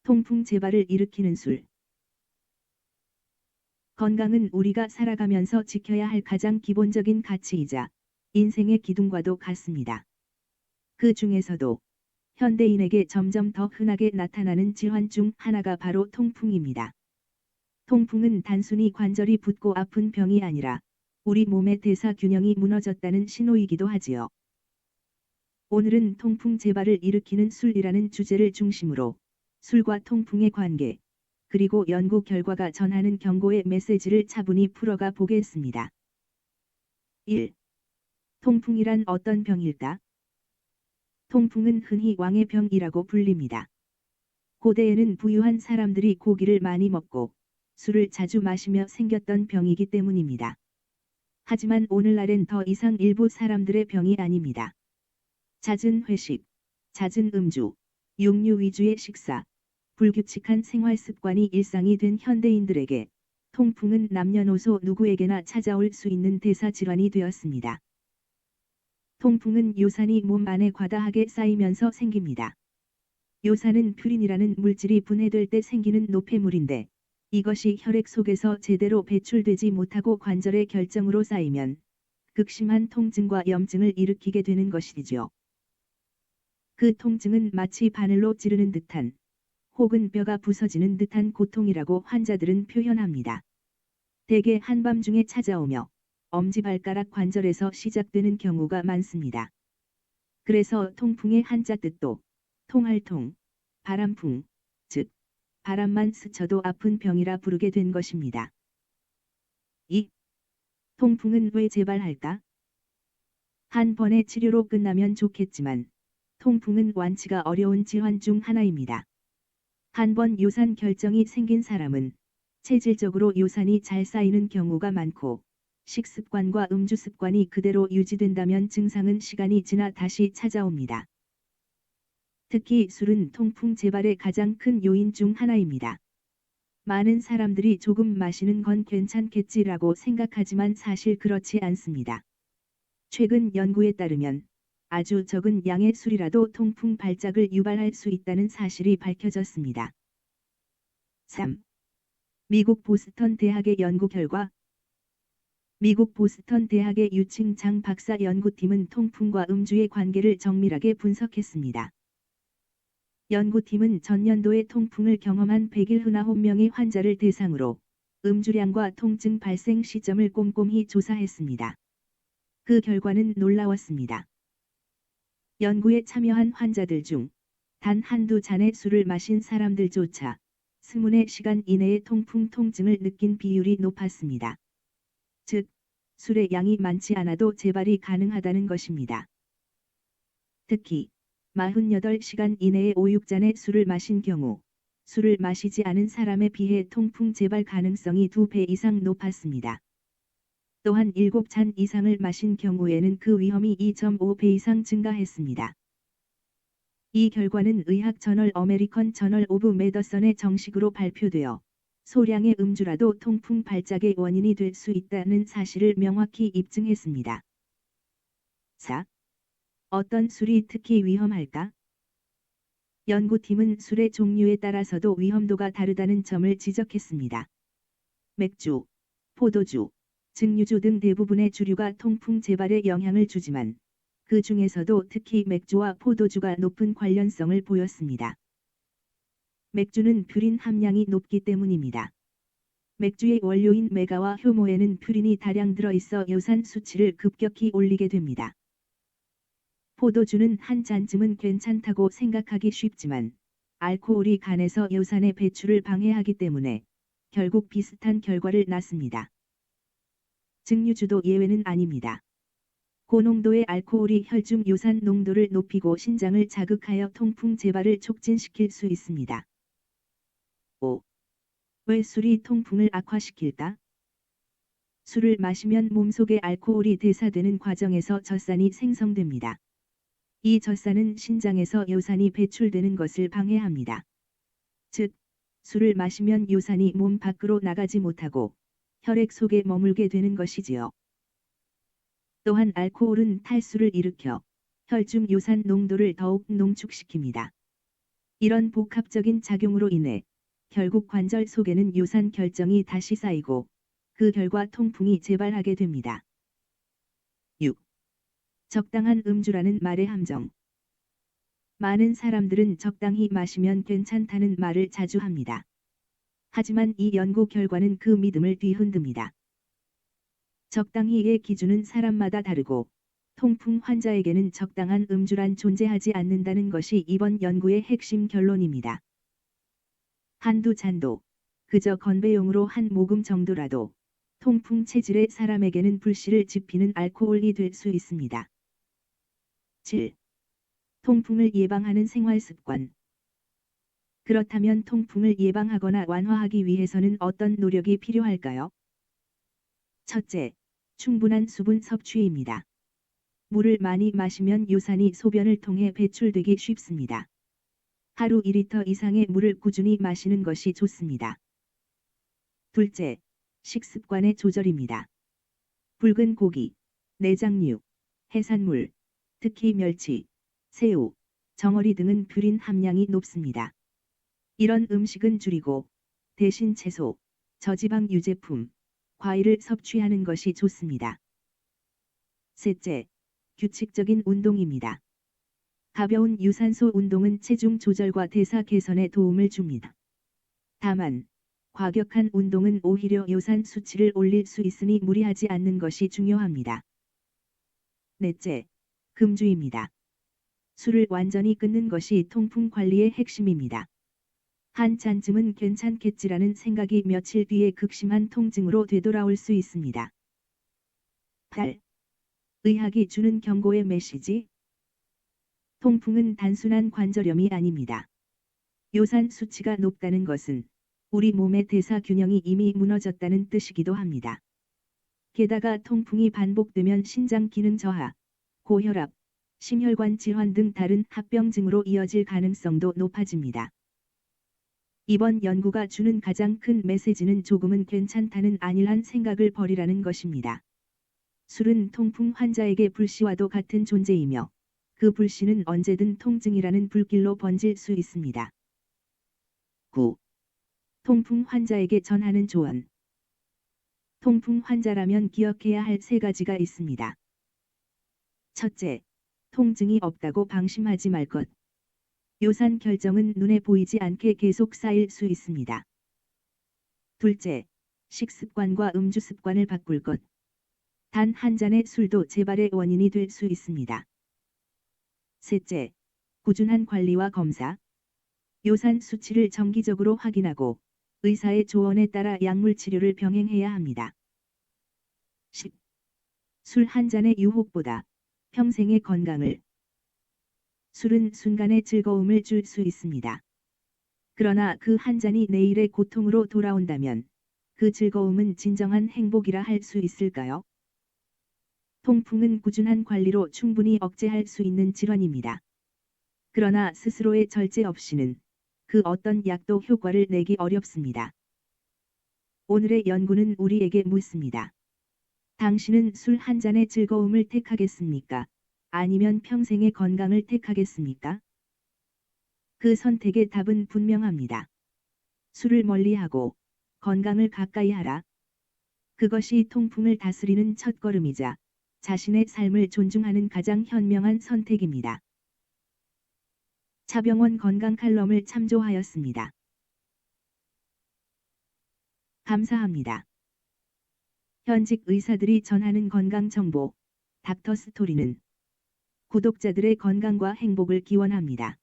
통풍 재발을 일으키는 술. 건강은 우리가 살아가면서 지켜야 할 가장 기본적인 가치이자 인생의 기둥과도 같습니다. 그 중에서도 현대인에게 점점 더 흔하게 나타나는 질환 중 하나가 바로 통풍입니다. 통풍은 단순히 관절이 붓고 아픈 병이 아니라 우리 몸의 대사 균형이 무너졌다는 신호이기도 하지요. 오늘은 통풍 재발을 일으키는 술이라는 주제를 중심으로 술과 통풍의 관계, 그리고 연구 결과가 전하는 경고의 메시지를 차분히 풀어가 보겠습니다. 1. 통풍이란 어떤 병일까? 통풍은 흔히 왕의 병이라고 불립니다. 고대에는 부유한 사람들이 고기를 많이 먹고 술을 자주 마시며 생겼던 병이기 때문입니다. 하지만 오늘날엔 더 이상 일부 사람들의 병이 아닙니다. 잦은 회식, 잦은 음주, 육류 위주의 식사, 불규칙한 생활 습관이 일상이 된 현대인들에게 통풍은 남녀노소 누구에게나 찾아올 수 있는 대사질환이 되었습니다. 통풍은 요산이 몸 안에 과다하게 쌓이면서 생깁니다. 요산은 퓨린이라는 물질이 분해될 때 생기는 노폐물인데 이것이 혈액 속에서 제대로 배출되지 못하고 관절의 결정으로 쌓이면 극심한 통증과 염증을 일으키게 되는 것이죠. 그 통증은 마치 바늘로 찌르는 듯한 혹은 뼈가 부서지는 듯한 고통이라고 환자들은 표현합니다. 대개 한밤중에 찾아오며 엄지발가락 관절에서 시작되는 경우가 많습니다. 그래서 통풍의 한자 뜻도 통할 통, 바람풍, 즉 바람만 스쳐도 아픈 병이라 부르게 된 것입니다. 2. 통풍은 왜 재발할까? 한 번의 치료로 끝나면 좋겠지만 통풍은 완치가 어려운 질환 중 하나입니다. 한 번 요산 결정이 생긴 사람은 체질적으로 요산이 잘 쌓이는 경우가 많고 식습관과 음주 습관이 그대로 유지된다면 증상은 시간이 지나 다시 찾아옵니다. 특히 술은 통풍 재발의 가장 큰 요인 중 하나입니다. 많은 사람들이 조금 마시는 건 괜찮겠지라고 생각하지만 사실 그렇지 않습니다. 최근 연구에 따르면 아주 적은 양의 술이라도 통풍 발작을 유발할 수 있다는 사실이 밝혀졌습니다. 3. 미국 보스턴 대학의 연구 결과. 미국 보스턴 대학의 유칭 장 박사 연구팀은 통풍과 음주의 관계를 정밀하게 분석했습니다. 연구팀은 전년도에 통풍을 경험한 109명의 환자를 대상으로 음주량과 통증 발생 시점을 꼼꼼히 조사했습니다. 그 결과는 놀라웠습니다. 연구에 참여한 환자들 중 단 한두 잔의 술을 마신 사람들조차 24시간 이내에 통증을 느낀 비율이 높았습니다. 즉, 술의 양이 많지 않아도 재발이 가능하다는 것입니다. 특히 48시간 이내에 5-6잔의 술을 마신 경우 술을 마시지 않은 사람에 비해 통풍 재발 가능성이 2배 이상 높았습니다. 또한 7잔 이상을 마신 경우에는 그 위험이 2.5배 이상 증가했습니다. 이 결과는 의학 저널 어메리컨 저널 오브 메더선에 정식으로 발표되어 소량의 음주라도 통풍 발작의 원인이 될 수 있다는 사실을 명확히 입증했습니다. 4. 어떤 술이 특히 위험할까? 연구팀은 술의 종류에 따라서도 위험도가 다르다는 점을 지적했습니다. 맥주, 포도주, 증류주 등 대부분의 주류가 통풍 재발에 영향을 주지만 그 중에서도 특히 맥주와 포도주가 높은 관련성을 보였습니다. 맥주는 퓨린 함량이 높기 때문입니다. 맥주의 원료인 메가와 효모에는 퓨린이 다량 들어있어 요산 수치를 급격히 올리게 됩니다. 포도주는 한 잔쯤은 괜찮다고 생각하기 쉽지만 알코올이 간에서 요산의 배출을 방해하기 때문에 결국 비슷한 결과를 낳습니다. 증류주도 예외는 아닙니다. 고농도의 알코올이 혈중 요산 농도를 높이고 신장을 자극하여 통풍 재발을 촉진시킬 수 있습니다. 5. 왜 술이 통풍을 악화시킬까? 술을 마시면 몸속의 알코올이 대사되는 과정에서 젖산이 생성됩니다. 이 젖산은 신장에서 요산이 배출되는 것을 방해합니다. 즉, 술을 마시면 요산이 몸 밖으로 나가지 못하고 혈액 속에 머물게 되는 것이지요. 또한 알코올은 탈수를 일으켜 혈중 요산 농도를 더욱 농축시킵니다. 이런 복합적인 작용으로 인해 결국 관절 속에는 요산 결정이 다시 쌓이고 그 결과 통풍이 재발하게 됩니다. 6. 적당한 음주라는 말의 함정. 많은 사람들은 적당히 마시면 괜찮다는 말을 자주 합니다. 하지만 이 연구 결과는 그 믿음을 뒤흔듭니다. 적당히의 기준은 사람마다 다르고 통풍 환자에게는 적당한 음주란 존재하지 않는다는 것이 이번 연구의 핵심 결론입니다. 한두 잔도, 그저 건배용으로 한 모금 정도라도 통풍 체질의 사람에게는 불씨를 지피는 알코올이 될 수 있습니다. 7. 통풍을 예방하는 생활습관. 그렇다면 통풍을 예방하거나 완화하기 위해서는 어떤 노력이 필요할까요? 첫째, 충분한 수분 섭취입니다. 물을 많이 마시면 요산이 소변을 통해 배출되기 쉽습니다. 하루 2리터 이상의 물을 꾸준히 마시는 것이 좋습니다. 둘째, 식습관의 조절입니다. 붉은 고기, 내장류, 해산물, 특히 멸치, 새우, 정어리 등은 퓨린 함량이 높습니다. 이런 음식은 줄이고 대신 채소, 저지방 유제품, 과일을 섭취하는 것이 좋습니다. 셋째, 규칙적인 운동입니다. 가벼운 유산소 운동은 체중 조절과 대사 개선에 도움을 줍니다. 다만, 과격한 운동은 오히려 요산 수치를 올릴 수 있으니 무리하지 않는 것이 중요합니다. 넷째, 금주입니다. 술을 완전히 끊는 것이 통풍 관리의 핵심입니다. 한 잔쯤은 괜찮겠지라는 생각이 며칠 뒤에 극심한 통증으로 되돌아올 수 있습니다. 8. 의학이 주는 경고의 메시지. 통풍은 단순한 관절염이 아닙니다. 요산 수치가 높다는 것은 우리 몸의 대사 균형이 이미 무너졌다는 뜻이기도 합니다. 게다가 통풍이 반복되면 신장 기능 저하, 고혈압, 심혈관 질환 등 다른 합병증으로 이어질 가능성도 높아집니다. 이번 연구가 주는 가장 큰 메시지는 조금은 괜찮다는 안일한 생각을 버리라는 것입니다. 술은 통풍 환자에게 불씨와도 같은 존재이며 그 불씨는 언제든 통증이라는 불길로 번질 수 있습니다. 9. 통풍 환자에게 전하는 조언. 통풍 환자라면 기억해야 할 3가지가 있습니다. 첫째, 통증이 없다고 방심하지 말 것. 요산 결정은 눈에 보이지 않게 계속 쌓일 수 있습니다. 둘째, 식습관과 음주 습관을 바꿀 것. 단 한 잔의 술도 재발의 원인이 될 수 있습니다. 셋째, 꾸준한 관리와 검사. 요산 수치를 정기적으로 확인하고 의사의 조언에 따라 약물 치료를 병행해야 합니다. 10. 술 한 잔의 유혹보다 평생의 건강을. 술은 순간의 즐거움을 줄 수 있습니다. 그러나 그 한 잔이 내일의 고통으로 돌아온다면 그 즐거움은 진정한 행복이라 할 수 있을까요? 통풍은 꾸준한 관리로 충분히 억제할 수 있는 질환입니다. 그러나 스스로의 절제 없이는 그 어떤 약도 효과를 내기 어렵습니다. 오늘의 연구는 우리에게 묻습니다. 당신은 술 한 잔의 즐거움을 택하겠습니까? 아니면 평생의 건강을 택하겠습니까? 그 선택의 답은 분명합니다. 술을 멀리하고 건강을 가까이 하라. 그것이 통풍을 다스리는 첫걸음이자 자신의 삶을 존중하는 가장 현명한 선택입니다. 차병원 건강 칼럼을 참조하였습니다. 감사합니다. 현직 의사들이 전하는 건강 정보, 닥터 스토리는 구독자들의 건강과 행복을 기원합니다.